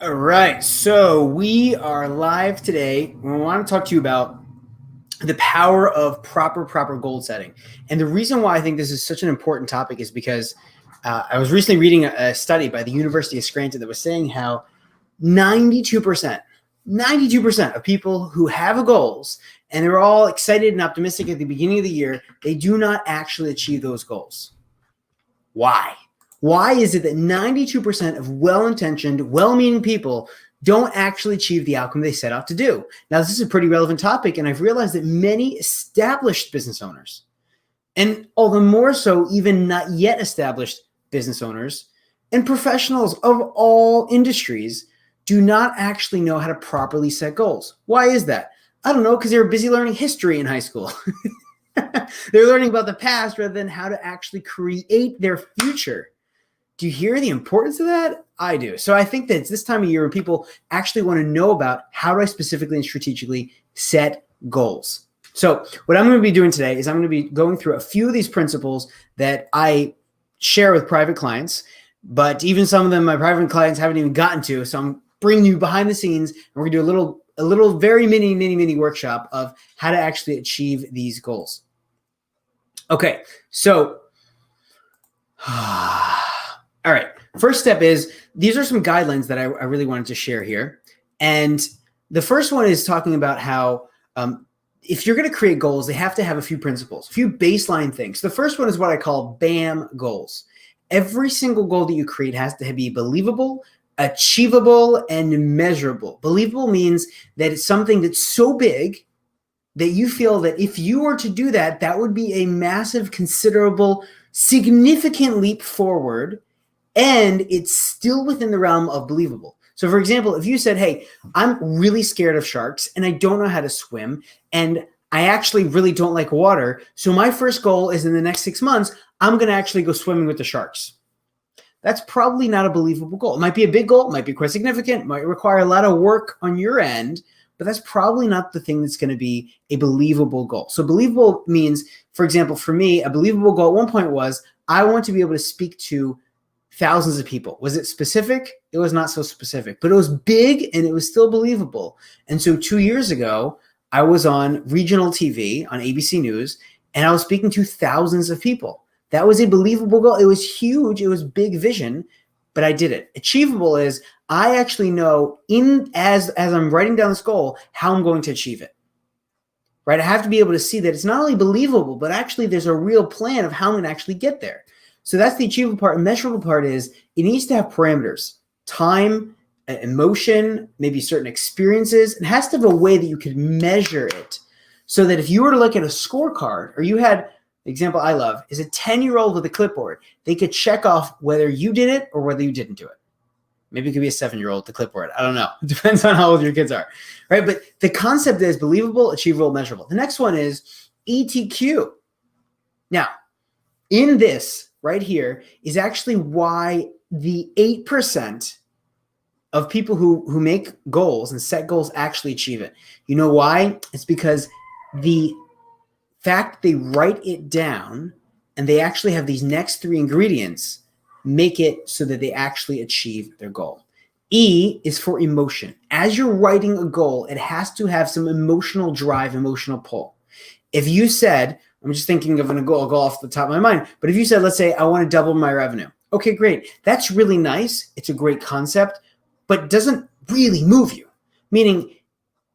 All right, so we are live today. We want to talk to you about the power of proper goal setting. And the reason why I think this is such an important topic is because I was recently reading a study by the University of Scranton that was saying how 92% of people who have goals and they're all excited and optimistic at the beginning of the year, they do not actually achieve those goals. Why? Why is it that 92% of well-intentioned, well-meaning people don't actually achieve the outcome they set out to do? Now, this is a pretty relevant topic, and I've realized that many established business owners, and all the more so even not yet established business owners and professionals of all industries, do not actually know how to properly set goals. Why is that? I don't know, because they were busy learning history in high school. They're learning about the past rather than how to actually create their future. Do you hear the importance of that? I do. So I think that it's this time of year when people actually want to know about how do I specifically and strategically set goals. So what I'm going to be doing today is I'm going to be going through a few of these principles that I share with private clients, but even some of them my private clients haven't even gotten to. So I'm bringing you behind the scenes, and we're going to do a little very mini workshop of how to actually achieve these goals. Okay, so all right. First step is these are some guidelines that I really wanted to share here. And the first one is talking about how if you're going to create goals, they have to have a few principles, a few baseline things. The first one is what I call BAM goals. Every single goal that you create has to be believable, achievable, and measurable. Believable means that it's something that's so big that you feel that if you were to do that, that would be a massive, considerable, significant leap forward. And it's still within the realm of believable. So for example, if you said, hey, I'm really scared of sharks and I don't know how to swim and I actually really don't like water. So my first goal is in the next 6 months, I'm going to actually go swimming with the sharks. That's probably not a believable goal. It might be a big goal, it might be quite significant, might require a lot of work on your end, but that's probably not the thing that's going to be a believable goal. So believable means, for example, for me, a believable goal at one point was I want to be able to speak to thousands of people. Was it specific? It was not so specific, but it was big and it was still believable. And so 2 years ago, I was on regional TV on ABC News and I was speaking to thousands of people. That was a believable goal. It was huge. It was big vision, but I did it. Achievable is I actually know as I'm writing down this goal, how I'm going to achieve it. Right? I have to be able to see that it's not only believable, but actually there's a real plan of how I'm going to actually get there. So that's the achievable part. And measurable part is it needs to have parameters, time, emotion, maybe certain experiences. It has to have a way that you could measure it so that if you were to look at a scorecard or you had, the example I love is a 10-year-old with a clipboard, they could check off whether you did it or whether you didn't do it. Maybe it could be a 7-year-old with the clipboard. I don't know. It depends on how old your kids are, right? But the concept is believable, achievable, measurable. The next one is ETQ. Now, in this, right here is actually why the 8% of people who make goals and set goals actually achieve it. You know why? It's because the fact they write it down and they actually have these next 3 ingredients make it so that they actually achieve their goal. E is for emotion. As you're writing a goal, it has to have some emotional drive, emotional pull. If you said, I'm just thinking of a goal off the top of my mind. But if you said, let's say, I want to double my revenue. Okay, great. That's really nice. It's a great concept, but doesn't really move you. Meaning,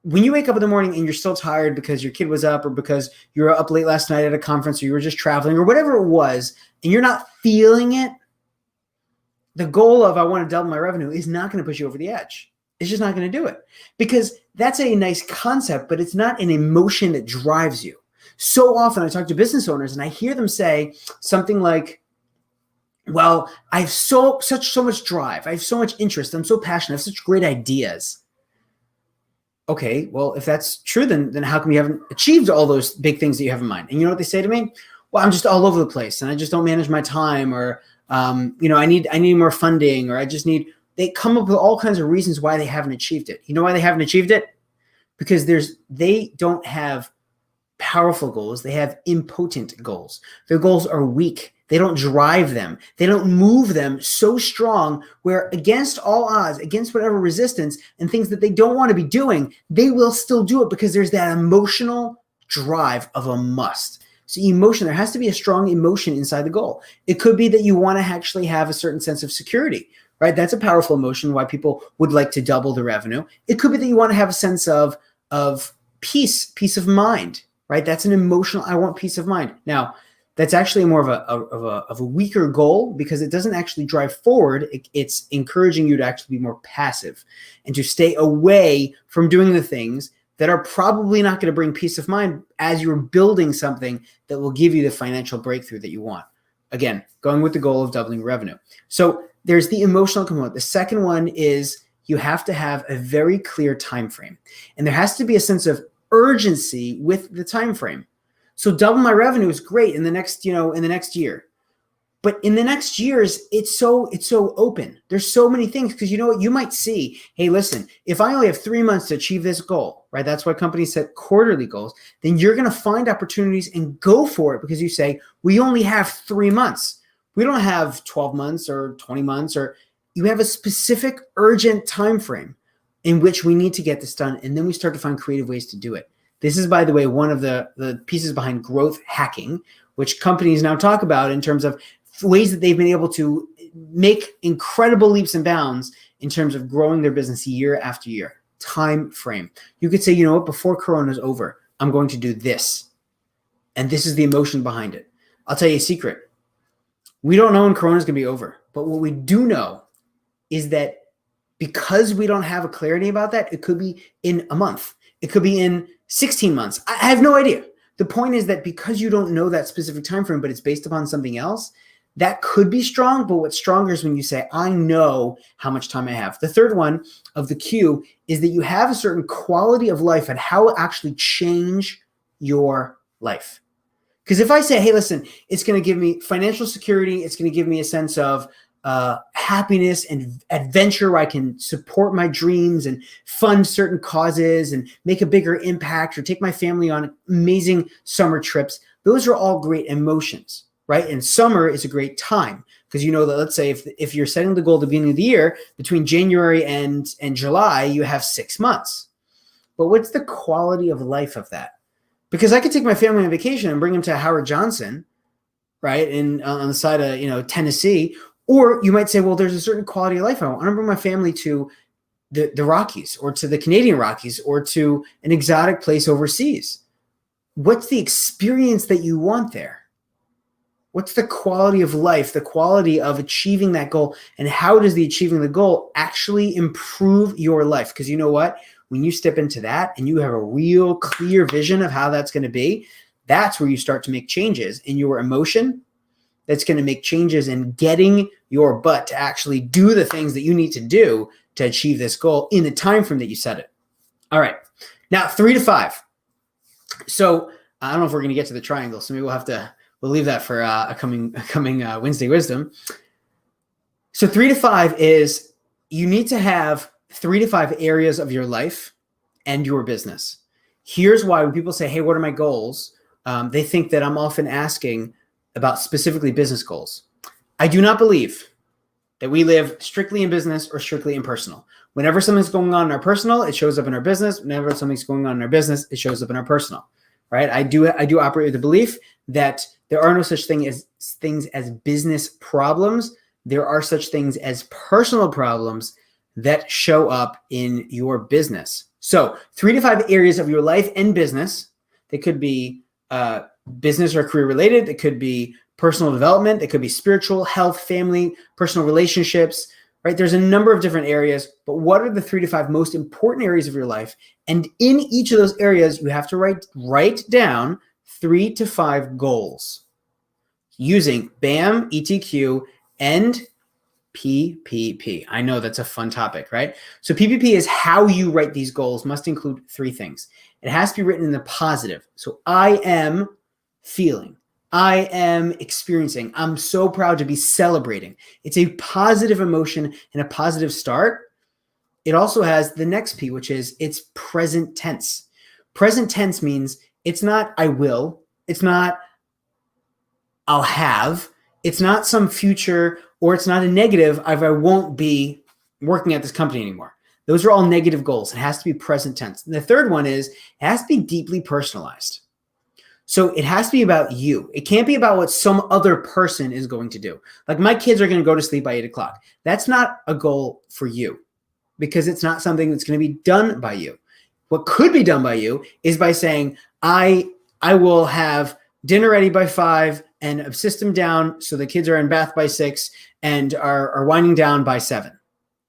when you wake up in the morning and you're still tired because your kid was up or because you were up late last night at a conference or you were just traveling or whatever it was, and you're not feeling it, the goal of I want to double my revenue is not going to push you over the edge. It's just not going to do it because that's a nice concept, but it's not an emotion that drives you. So often I talk to business owners and I hear them say something like, well, I have so much drive. I have so much interest. I'm so passionate. I have such great ideas. Okay, well, if that's true, then how come you haven't achieved all those big things that you have in mind? And you know what they say to me? Well, I'm just all over the place and I just don't manage my time or, I need more funding or they come up with all kinds of reasons why they haven't achieved it. You know why they haven't achieved it? Because they don't have powerful goals. They have impotent goals. Their goals are weak. They don't drive them. They don't move them so strong where against all odds, against whatever resistance and things that they don't want to be doing, they will still do it because there's that emotional drive of a must. So emotion, there has to be a strong emotion inside the goal. It could be that you want to actually have a certain sense of security, right? That's a powerful emotion, why people would like to double the revenue. It could be that you want to have a sense of peace of mind, right? That's an emotional, I want peace of mind. Now, that's actually more of a weaker goal because it doesn't actually drive forward. It's encouraging you to actually be more passive and to stay away from doing the things that are probably not going to bring peace of mind as you're building something that will give you the financial breakthrough that you want. Again, going with the goal of doubling revenue. So there's the emotional component. The second one is you have to have a very clear time frame, and there has to be a sense of urgency with the time frame. So double my revenue is great in the next, in the next year. But in the next years, it's so open. There's so many things because you know what? You might see, hey, listen, if I only have 3 months to achieve this goal, right? That's why companies set quarterly goals. Then you're going to find opportunities and go for it because you say, we only have 3 months. We don't have 12 months or 20 months, or you have a specific urgent time frame in which we need to get this done. And then we start to find creative ways to do it. This is, by the way, one of the pieces behind growth hacking, which companies now talk about in terms of ways that they've been able to make incredible leaps and bounds in terms of growing their business year after year. Time frame. You could say, you know what, before Corona is over, I'm going to do this. And this is the emotion behind it. I'll tell you a secret. We don't know when Corona is going to be over. But what we do know is that because we don't have a clarity about that, it could be in a month. It could be in 16 months. I have no idea. The point is that because you don't know that specific time frame, but it's based upon something else, that could be strong. But what's stronger is when you say, I know how much time I have. The third one of the Q is that you have a certain quality of life and how it actually change your life. Because if I say, hey, listen, it's going to give me financial security, it's going to give me a sense of happiness and adventure where I can support my dreams and fund certain causes and make a bigger impact or take my family on amazing summer trips. Those are all great emotions, right? And summer is a great time because you know that, let's say if you're setting the goal at the beginning of the year, between January and July, you have 6 months. But what's the quality of life of that? Because I could take my family on vacation and bring them to Howard Johnson, right? On the side of, Tennessee. Or you might say, well, there's a certain quality of life. I want to bring my family to the Rockies or to the Canadian Rockies or to an exotic place overseas. What's the experience that you want there? What's the quality of life, the quality of achieving that goal? And how does the achieving the goal actually improve your life? Because you know what? When you step into that and you have a real clear vision of how that's going to be, that's where you start to make changes in your emotion. That's going to make changes in getting your butt to actually do the things that you need to do to achieve this goal in the time frame that you set it. All right. Now, 3 to 5. So I don't know if we're going to get to the triangle, so maybe we'll leave that for a coming Wednesday Wisdom. So 3 to 5 is you need to have 3 to 5 areas of your life and your business. Here's why when people say, hey, what are my goals? They think that I'm often asking about specifically business goals. I do not believe that we live strictly in business or strictly in personal. Whenever something's going on in our personal, it shows up in our business. Whenever something's going on in our business, it shows up in our personal, right? I do operate with the belief that there are no such things as business problems. There are such things as personal problems that show up in your business. So 3 to 5 areas of your life and business. They could be business or career related. It could be personal development. It could be spiritual, health, family, personal relationships, right? There's a number of different areas, but what are the 3 to 5 most important areas of your life? And in each of those areas, you have to write down 3 to 5 goals using BAM, ETQ, and PPP. I know that's a fun topic, right? So PPP is how you write these goals must include 3 things. It has to be written in the positive. So I am feeling, I am experiencing, I'm so proud to be celebrating. It's a positive emotion and a positive start. It also has the next P, which is it's present tense. Present tense means it's not I will, it's not I'll have, It's not some future, or it's not a negative of I won't be working at this company anymore. Those are all negative goals. It has to be present tense. And the third one is it has to be deeply personalized. So it has to be about you. It can't be about what some other person is going to do. Like my kids are going to go to sleep by 8 o'clock. That's not a goal for you because it's not something that's going to be done by you. What could be done by you is by saying, I will have dinner ready by 5 and a system down so the kids are in bath by 6 and are winding down by 7,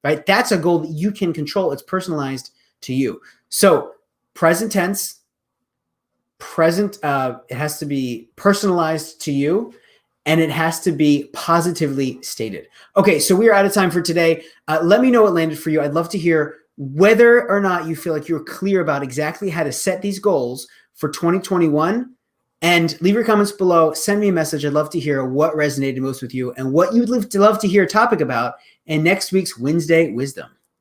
right? That's a goal that you can control. It's personalized to you. So present tense, it has to be personalized to you, and it has to be positively stated. Okay, so we are out of time for today. Let me know what landed for you. I'd love to hear whether or not you feel like you're clear about exactly how to set these goals for 2021. And leave your comments below. Send me a message. I'd love to hear what resonated most with you and what you'd love to hear a topic about in next week's Wednesday Wisdom.